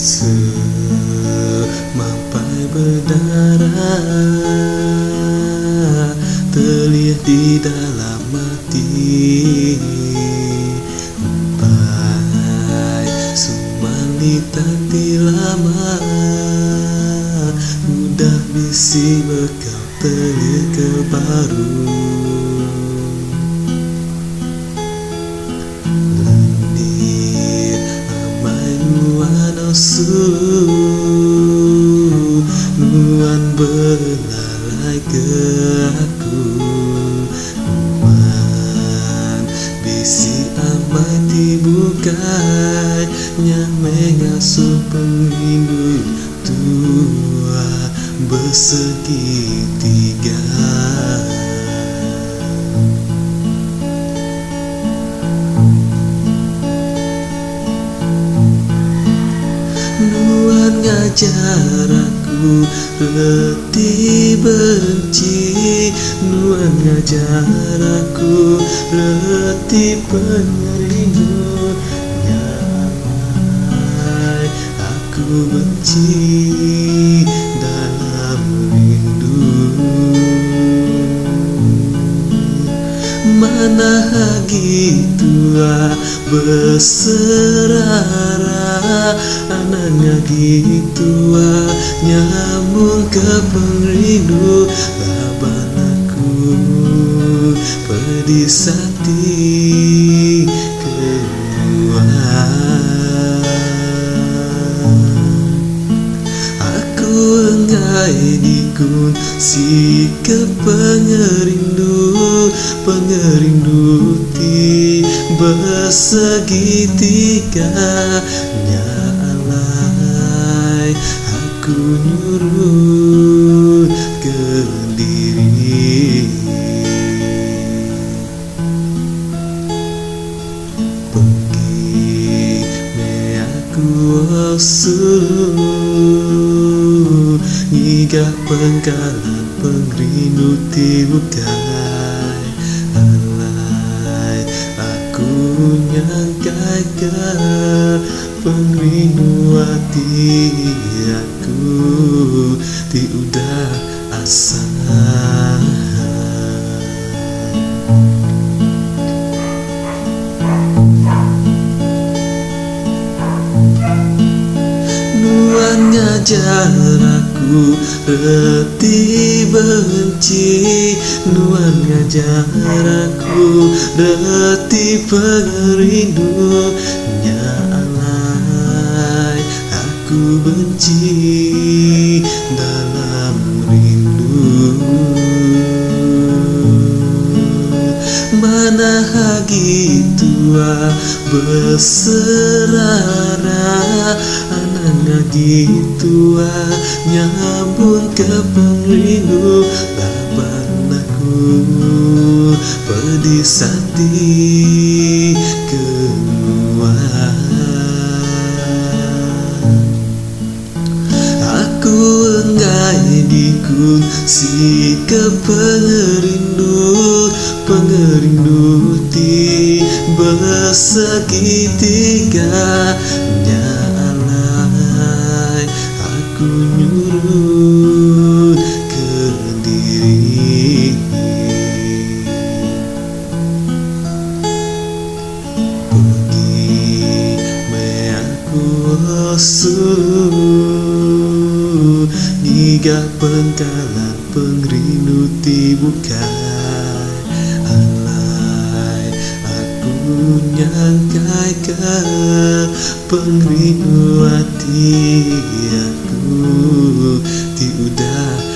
Semampai berdarah terlihat di dalam hati, empai sumali tanti lama, mudah bisi bekal telir ke baru. Lendir amai nuan osu, nuan belalai ke aku, nuan bisi amai dibukai, mengasuh penghindu tua bersegitiga. Nuan ngajar aku reti benci, nuan ngajar aku reti pengerindu, nyamai aku benci dalam rindu. Mana hagi tua berserara, anaknya gitu nyambung ke pengrindu, laban aku pedih sati keluar. Aku engai dikun si ke pengerindu, pengerindu ti bersegitiga, nyalai aku nyuruh ke diri. Pergi me aku osu, ngigah pengkalan pengrindu ti bukai, alai aku nyangkai ke pengrindu hati aku ti udah asa. Nuan ngajar aku reti benci, nuan ngajar aku reti pengerindu, nyalai aku benci dalam rindu. Mana hagi tua berserara, anaknya gitu nyambung ke pengrindu, laban aku pedih sati keluar. Aku engai dikun si ke pengerindu, pengerindu ti bersegitiga, nyalai aku nyuruh ke diri. Pergi me aku osu, ngigah pengkalan pengrindu ti bukai, alai aku nyangkai ke pengrindu hati aku ti udah